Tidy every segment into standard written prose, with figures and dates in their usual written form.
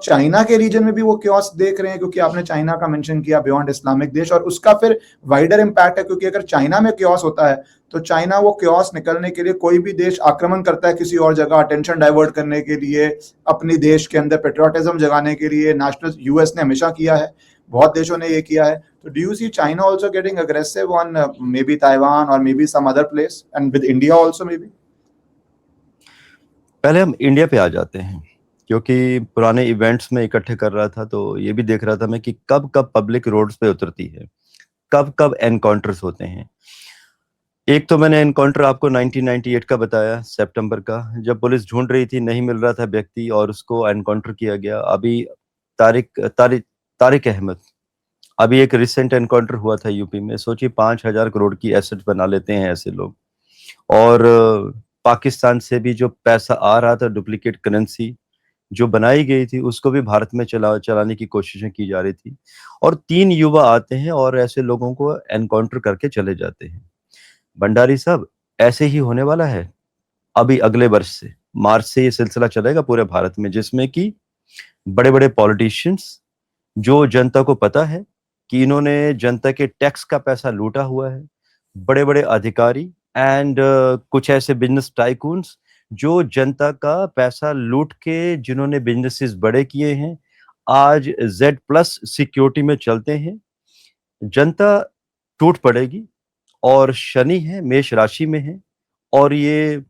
China के reason में भी वो क्योस देख रहे हैं, क्योंकि आपने चाइना का मेंशन किया बियॉन्ड इस्लामिक देश, और उसका फिर वाइडर इम्पैक्ट है, क्योंकि अगर चाइना में क्योस होता है तो चाइना वो क्योस निकलने के लिए कोई भी देश आक्रमण करता है किसी और जगह, अटेंशन डाइवर्ट करने के लिए, अपनी देश के अंदर पेट्रियोटिज्म जगाने के लिए। नेशनल यूएस ने हमेशा किया है, बहुत देशों ने ये किया है। तो do you see China also getting aggressive on maybe Taiwan और maybe some other place and with India also maybe? पहले हम इंडिया पे आ जाते हैं, क्योंकि पुराने इवेंट्स में इकट्ठे कर रहा था तो ये भी देख रहा था मैं कि कब कब पब्लिक रोड्स पे उतरती है, कब कब एनकाउंटर्स होते हैं। एक तो मैंने एनकाउंटर आपको 1998 का बताया, सितंबर का, जब पुलिस ढूंढ रही थी, नहीं मिल रहा था व्यक्ति और उसको एनकाउंटर किया गया। अभी तारिक तारिक तारिक अहमद, अभी एक रिसेंट एनकाउंटर हुआ था यूपी में। सोचिए 5,000 करोड़ की एसेट बना लेते हैं ऐसे लोग। और पाकिस्तान से भी जो पैसा आ रहा था, डुप्लीकेट करेंसी जो बनाई गई थी, उसको भी भारत में चलाने की कोशिशें की जा रही थी। और 3 युवा आते हैं और ऐसे लोगों को एनकाउंटर करके चले जाते हैं। भंडारी साहब, ऐसे ही होने वाला है। अभी अगले वर्ष से मार्च से ये सिलसिला चलेगा पूरे भारत में, जिसमें कि बड़े बड़े पॉलिटिशियंस, जो जनता को पता है कि इन्होंने जनता के टैक्स का पैसा लूटा हुआ है, बड़े बड़े अधिकारी एंड कुछ ऐसे बिजनेस टाइकून्स जो जनता का पैसा लूट के जिन्होंने बिजनेसेस बड़े किए हैं, आज Z+ सिक्योरिटी में चलते हैं। जनता टूट पड़ेगी। और शनि है, मेष राशि में है, और ये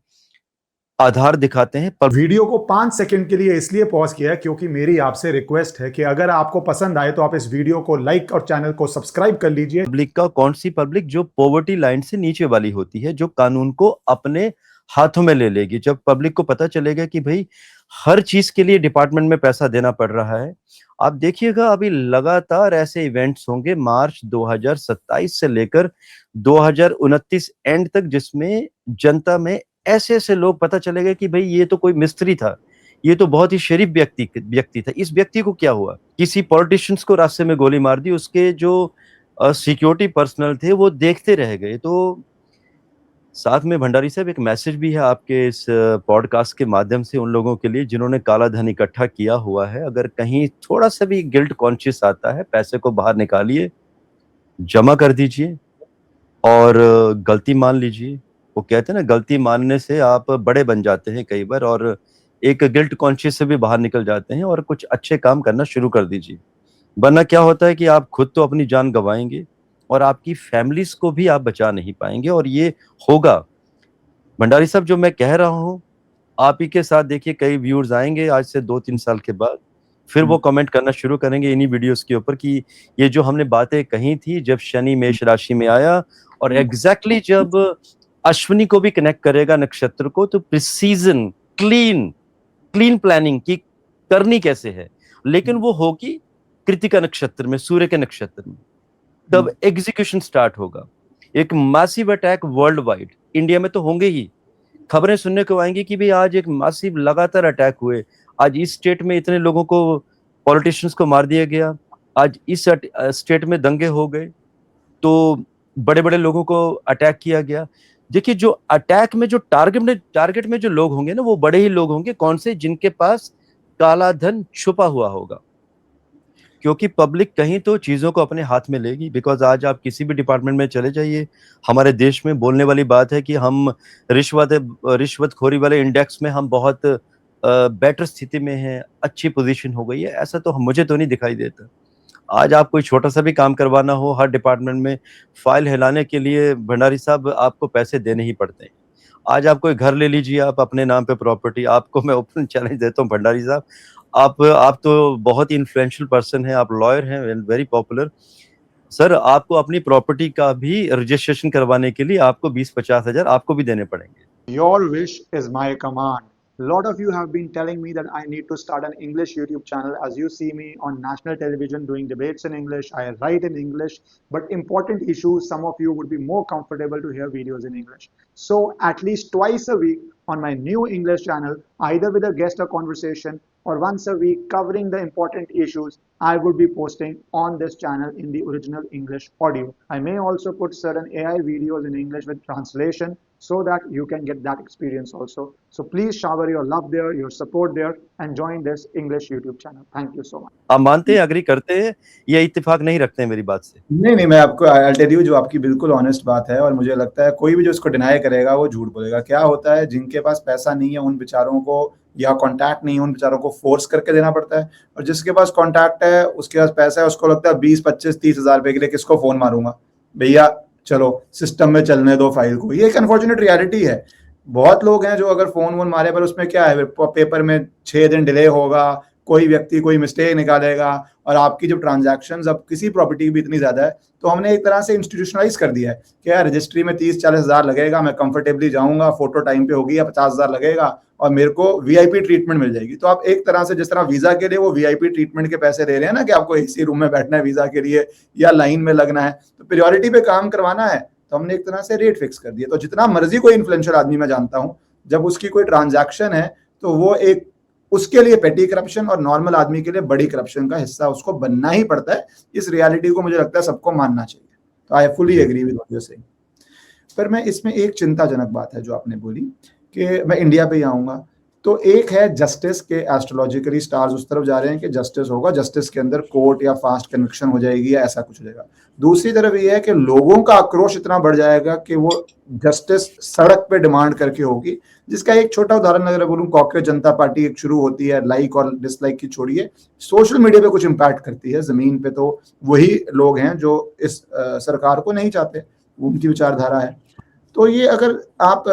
आधार दिखाते हैं। पर वीडियो को 5 सेकंड के लिए इसलिए पॉज किया है क्योंकि मेरी आपसे रिक्वेस्ट है कि अगर आपको पसंद आए तो आप इस वीडियो को लाइक और चैनल को सब्सक्राइब कर लीजिए। पब्लिक का कौन सी पब्लिक? जो पॉवर्टी लाइन से नीचे वाली होती है, जो कानून को अपने हाथों में ले लेगी। जब पब्लिक को पता चलेगा कि भाई हर चीज के लिए डिपार्टमेंट में पैसा देना पड़ रहा है। आप देखिएगा, अभी लगातार ऐसे इवेंट्स होंगे मार्च 2027 से लेकर 2029 एंड तक, जिसमें जनता में ऐसे ऐसे लोग पता चलेगा कि भाई ये तो कोई मिस्त्री था, ये तो बहुत ही शरीफ व्यक्ति था। इस व्यक्ति को क्या हुआ? किसी पॉलिटिशियंस को रास्ते में गोली मार दी, उसके जो सिक्योरिटी पर्सनल थे वो देखते रह गए। तो साथ में भंडारी साहब एक मैसेज भी है आपके इस पॉडकास्ट के माध्यम से उन लोगों के लिए जिन्होंने काला धन इकट्ठा किया हुआ है। अगर कहीं थोड़ा सा भी गिल्ट कॉन्शियस आता है, पैसे को बाहर निकालिए, जमा कर दीजिए और गलती मान लीजिए। वो कहते हैं ना, गलती मानने से आप बड़े बन जाते हैं कई बार, और एक गिल्ट कॉन्शियस से भी बाहर निकल जाते हैं और कुछ अच्छे काम करना शुरू कर दीजिए। वरना क्या होता है कि आप खुद तो अपनी जान गंवाएंगे और आपकी फैमिलीज को भी आप बचा नहीं पाएंगे, और ये होगा। भंडारी साहब, जो मैं कह रहा हूँ, आप ही के साथ देखिए कई व्यूअर्स आएंगे आज से 2-3 साल के बाद, फिर वो कमेंट करना शुरू करेंगे इन्हीं वीडियोस के ऊपर कि ये जो हमने बातें कही थी जब शनि मेष राशि में आया, और एग्जैक्टली जब अश्विनी को भी कनेक्ट करेगा नक्षत्र को, तो प्रिसीजन क्लीन क्लीन प्लानिंग की करनी कैसे है, लेकिन वो होगी कृतिका नक्षत्र में, सूर्य के नक्षत्र में। तब एग्जीक्यूशन स्टार्ट होगा। एक massive attack world wide, India में तो होंगे ही। खबरें सुनने को आएंगी कि भाई आज एक मासिव लगातार अटैक हुए, आज इस स्टेट में इतने लोगों को, पॉलिटिशियंस को मार दिया गया, आज इस स्टेट में दंगे हो गए, तो बड़े बड़े लोगों को अटैक किया गया। देखिए, जो अटैक में जो टारगेट में जो लोग होंगे ना, वो बड़े ही लोग होंगे। कौन से? जिनके पास काला धन छुपा हुआ होगा। क्योंकि पब्लिक कहीं तो चीजों को अपने हाथ में लेगी। बिकॉज आज आप किसी भी डिपार्टमेंट में चले जाइए, हमारे देश में बोलने वाली बात है कि हम रिश्वतखोरी वाले इंडेक्स में हम बहुत बेटर स्थिति में हैं, अच्छी पोजीशन हो गई है। ऐसा तो मुझे तो नहीं दिखाई देता। आज आप कोई छोटा सा भी काम करवाना हो, हर डिपार्टमेंट में फाइल हिलाने के लिए भंडारी साहब आपको पैसे देने ही पड़ते हैं। आज आप कोई घर ले लीजिए, आप अपने नाम पे प्रॉपर्टी, आपको मैं ओपन चैलेंज देता हूँ भंडारी साहब, आप तो बहुत ही इन्फ्लुएंशियल पर्सन हैं, आप लॉयर हैं, वेरी पॉपुलर सर। आपको अपनी प्रॉपर्टी का भी रजिस्ट्रेशन करवाने के लिए आपको 20-50 हजार आपको भी देने पड़ेंगे। Your wish is my command. A lot of you have been telling me that I need to start an English YouTube channel. As you see me on national television doing debates in English, I write in English, but important issues, some of you would be more comfortable to hear videos in English. So at least twice a week on my new English channel, either with a guest or conversation, or once a week covering the important issues, I would be posting on this channel in the original English audio. I may also put certain AI videos in English with translation, so that you can get that experience also. So please shower your love there, your support there, and join this English YouTube channel. Thank you so much. आप मानते हैं, agree करते हैं या इत्तेफाक नहीं रखते हैं मेरी बात से? नहीं, मैं आपको आई टेल यू, जो आपकी बिल्कुल ऑनेस्ट बात है, और मुझे लगता है कोई भी जो इसको डिनाई करेगा वो झूठ बोलेगा। क्या होता है, जिनके पास पैसा नहीं है उन बेचारों को, या कॉन्टैक्ट नहीं है उन बेचारों को फोर्स करके देना पड़ता है, और जिसके पास कॉन्टैक्ट है, उसके पास पैसा है, उसको लगता है 20, 25, 30 हजार रुपए के लिए किसको फोन मारूंगा, भैया चलो सिस्टम में चलने दो फाइल को। ये एक अनफॉर्चुनेट रियलिटी है। बहुत लोग हैं जो अगर फोन वोन मारे, पर उसमें क्या है, पेपर में 6 दिन डिले होगा, कोई व्यक्ति कोई मिस्टेक निकालेगा, और आपकी जो ट्रांजैक्शंस अब किसी प्रॉपर्टी की भी इतनी ज्यादा है, तो हमने एक तरह से इंस्टीट्यूशनलाइज कर दिया है कि यार रजिस्ट्री में 30-40 हजार लगेगा, मैं कंफर्टेबली जाऊंगा, फोटो टाइम पे होगी, या 50 हजार लगेगा और मेरे को वीआईपी ट्रीटमेंट मिल जाएगी। तो आप एक तरह से जिस तरह वीजा के लिए वो वीआईपी ट्रीटमेंट के पैसे दे रहे हैं ना, कि आपको एसी रूम में बैठना है वीजा के लिए या लाइन में लगना है, तो प्रायोरिटी पे काम करवाना है, तो हमने एक तरह से रेट फिक्स कर दिया। तो जितना मर्जी कोई इन्फ्लुएंशियल आदमी मैं जानता हूं, जब उसकी कोई ट्रांजैक्शन है तो वो एक उसके लिए पेटी करप्शन और नॉर्मल आदमी के लिए बड़ी करप्शन का हिस्सा उसको बनना ही पड़ता है। इस रियलिटी को मुझे लगता है सबको मानना चाहिए। तो I fully agree with what you are saying. पर मैं इसमें एक चिंताजनक बात है जो आपने बोली, कि मैं इंडिया पे ही आऊंगा, तो एक है जस्टिस के एस्ट्रोलॉजिकली स्टार्स उस तरफ जा रहे हैं कि जस्टिस होगा, जस्टिस के अंदर कोर्ट या फास्ट कन्विक्शन हो जाएगी या ऐसा कुछ हो जाएगा। दूसरी तरफ ये है कि लोगों का आक्रोश इतना बढ़ जाएगा कि वो जस्टिस सड़क पे डिमांड करके होगी, जिसका एक छोटा उदाहरण अगर बोलूं, कॉकरोच जनता पार्टी एक शुरू होती है, लाइक और डिसलाइक की छोड़िए, सोशल मीडिया पे कुछ इम्पैक्ट करती है, जमीन पे तो वही लोग हैं जो इस सरकार को नहीं चाहते, उनकी विचारधारा है। तो ये अगर आप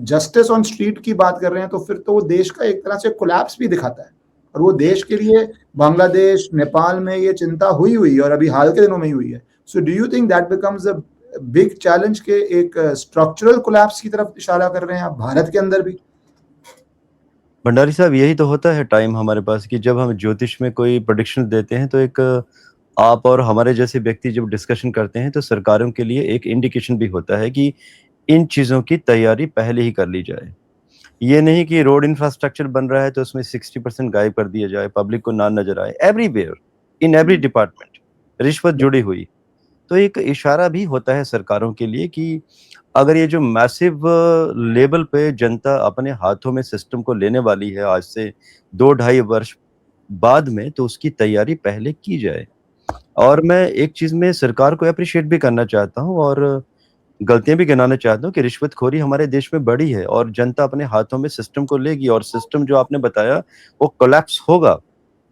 जस्टिस ऑन स्ट्रीट की बात कर रहे हैं, तो फिर तो वो देश का एक तरह से कोलैप्स भी दिखाता है, और वो देश के लिए बांग्लादेश, नेपाल में ये चिंता हुई और अभी हाल के दिनों में ही हुई है। So do you think that becomes a big challenge के एक स्ट्रक्चरल कोलैप्स की तरफ इशारा कर रहे हैं आप भारत के अंदर भी? भंडारी साहब, यही तो होता है टाइम हमारे पास कि जब हम ज्योतिष में कोई प्रेडिक्शन देते हैं, तो एक आप और हमारे जैसे व्यक्ति जब डिस्कशन करते हैं, तो सरकारों के लिए एक इंडिकेशन भी होता है कि इन चीजों की तैयारी पहले ही कर ली जाए। ये नहीं कि रोड इंफ्रास्ट्रक्चर बन रहा है तो उसमें 60% गायब कर दिया जाए, पब्लिक को ना नजर आए। एवरीवेयर, इन एवरी डिपार्टमेंट रिश्वत जुड़ी हुई। तो एक इशारा भी होता है सरकारों के लिए कि अगर ये जो मैसिव लेवल पे जनता अपने हाथों में सिस्टम को लेने वाली है आज से 2-2.5 वर्ष बाद में, तो उसकी तैयारी पहले की जाए। और मैं एक चीज में सरकार को अप्रिशिएट भी करना चाहता हूँ और गलतियां भी गिनाना चाहता हूँ कि रिश्वतखोरी हमारे देश में बढ़ी है और जनता अपने हाथों में सिस्टम को लेगी, और सिस्टम जो आपने बताया वो कोलैप्स होगा।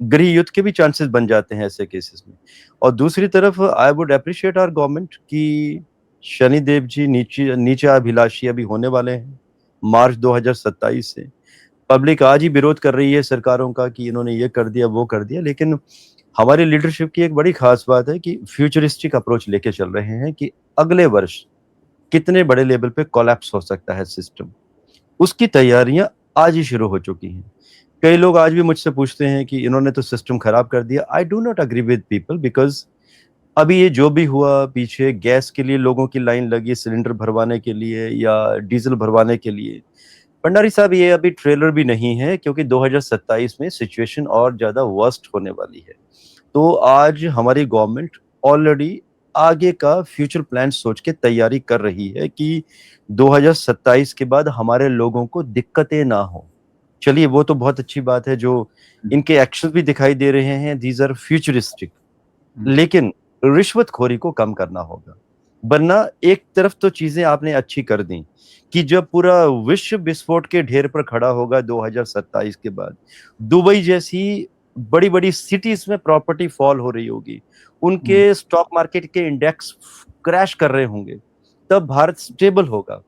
गृह युद्ध के भी चांसेस बन जाते हैं ऐसे केसेस में। और दूसरी तरफ I would appreciate our government कि शनिदेव जी नीचे अभिलाषी अभी होने वाले हैं मार्च 2027 से। पब्लिक आज ही विरोध कर रही है सरकारों का कि इन्होंने ये कर दिया वो कर दिया, लेकिन हमारी लीडरशिप की एक बड़ी खास बात है कि फ्यूचरिस्टिक अप्रोच लेके चल रहे हैं कि अगले वर्ष कितने बड़े लेवल पे कोलैप्स हो सकता है सिस्टम, उसकी तैयारियां आज ही शुरू हो चुकी हैं। कई लोग आज भी मुझसे पूछते हैं कि इन्होंने तो सिस्टम खराब कर दिया। I do not agree with people, because अभी ये जो भी हुआ, पीछे गैस के लिए लोगों की लाइन लगी, सिलेंडर भरवाने के लिए या डीजल भरवाने के लिए। भंडारी साहब, ये अभी ट्रेलर भी नहीं है, क्योंकि 2027 में सिचुएशन और ज्यादा वर्स्ट होने वाली है। तो आज हमारी गवर्नमेंट ऑलरेडी आगे का फ्यूचर प्लान सोच के तैयारी कर रही है कि 2027 के बाद हमारे लोगों को दिक्कतें ना हो। चलिए, वो तो बहुत अच्छी बात है, जो इनके एक्शन भी दिखाई दे रहे हैं, दीज आर फ्यूचरिस्टिक। लेकिन रिश्वतखोरी को कम करना होगा, वरना एक तरफ तो चीजें आपने अच्छी कर दी कि जब पूरा विश्व विस्फोट के ढेर पर खड़ा होगा 2027 के बाद, दुबई जैसी बड़ी बड़ी सिटीज में प्रॉपर्टी फॉल हो रही होगी, उनके स्टॉक मार्केट के इंडेक्स क्रैश कर रहे होंगे, तब भारत स्टेबल होगा।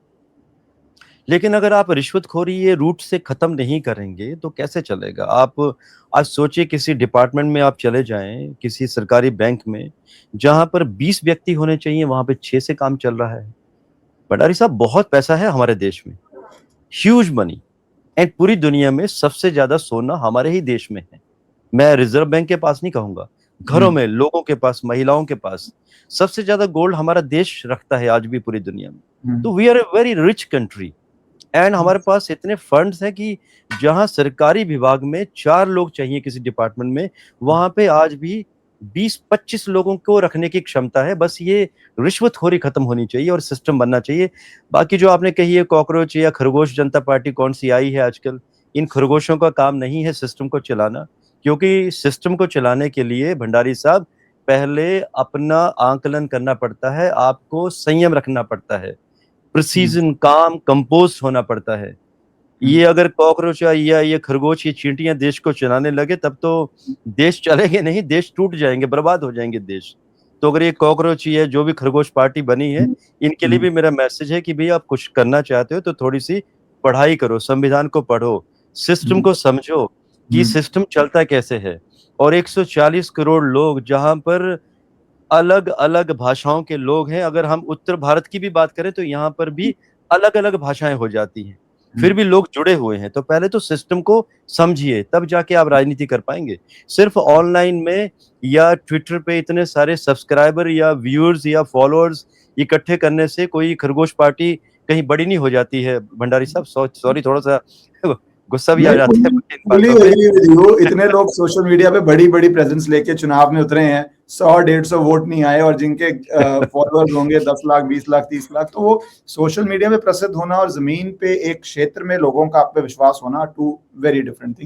लेकिन अगर आप रिश्वतखोरी ये रूट से खत्म नहीं करेंगे तो कैसे चलेगा? आप आज सोचिए, किसी डिपार्टमेंट में आप चले जाएं, किसी सरकारी बैंक में, जहां पर 20 व्यक्ति होने चाहिए, वहां पे 6 से काम चल रहा है। भंडारी साहब, बहुत पैसा है हमारे देश में, ह्यूज मनी, एंड पूरी दुनिया में सबसे ज्यादा सोना हमारे ही देश में है। मैं रिजर्व बैंक के पास नहीं कहूंगा, घरों में, लोगों के पास, महिलाओं के पास सबसे ज्यादा गोल्ड हमारा देश रखता है आज भी पूरी दुनिया में। तो we are a very rich country, and हमारे पास इतने फंड्स हैं कि जहां सरकारी विभाग में 4 लोग चाहिए किसी डिपार्टमेंट में, वहां पे आज भी 20-25 लोगों को रखने की क्षमता है। बस ये रिश्वतखोरी खत्म होनी चाहिए और सिस्टम बनना चाहिए। बाकी जो आपने कही है कॉकरोच या खरगोश जनता पार्टी कौन सी आई है आजकल, इन खरगोशों का काम नहीं है सिस्टम को चलाना, क्योंकि सिस्टम को चलाने के लिए भंडारी साहब पहले अपना आंकलन करना पड़ता है, आपको संयम रखना पड़ता है, प्रिसीजन, काम, कंपोज होना पड़ता है। ये अगर कॉकरोच या ये खरगोश, ये चींटियां देश को चलाने लगे तब तो देश चलेंगे नहीं, देश टूट जाएंगे, बर्बाद हो जाएंगे देश। तो अगर ये कॉकरोच है, जो भी खरगोश पार्टी बनी है, इनके लिए भी मेरा मैसेज है कि भाई आप कुछ करना चाहते हो तो थोड़ी सी पढ़ाई करो, संविधान को पढ़ो, सिस्टम को समझो कि सिस्टम चलता कैसे है। और 140 करोड़ लोग जहां पर अलग अलग भाषाओं के लोग हैं, अगर हम उत्तर भारत की भी बात करें तो यहाँ पर भी अलग अलग भाषाएं हो जाती हैं, फिर भी लोग जुड़े हुए हैं। तो पहले तो सिस्टम को समझिए, तब जाके आप राजनीति कर पाएंगे। सिर्फ ऑनलाइन में या ट्विटर पे इतने सारे सब्सक्राइबर या व्यूअर्स या फॉलोअर्स इकट्ठे करने से कोई खरगोश पार्टी कहीं बड़ी नहीं हो जाती है। भंडारी साहब सॉरी, थोड़ा सा गुस्सा भी आ जाता है इन fully बातों पे। agree with you। इतने लोग सोशल मीडिया पे बड़ी बड़ी प्रेजेंस लेके चुनाव में उतरे हैं, 100-150 वोट नहीं आए, और जिनके फॉलोअर्स होंगे 10 लाख, 20 लाख, 30 लाख, तो वो सोशल मीडिया पे प्रसिद्ध होना और जमीन पे एक क्षेत्र में लोगों का आप पे विश्वास होना, टू वेरी डिफरेंट थिंग्स।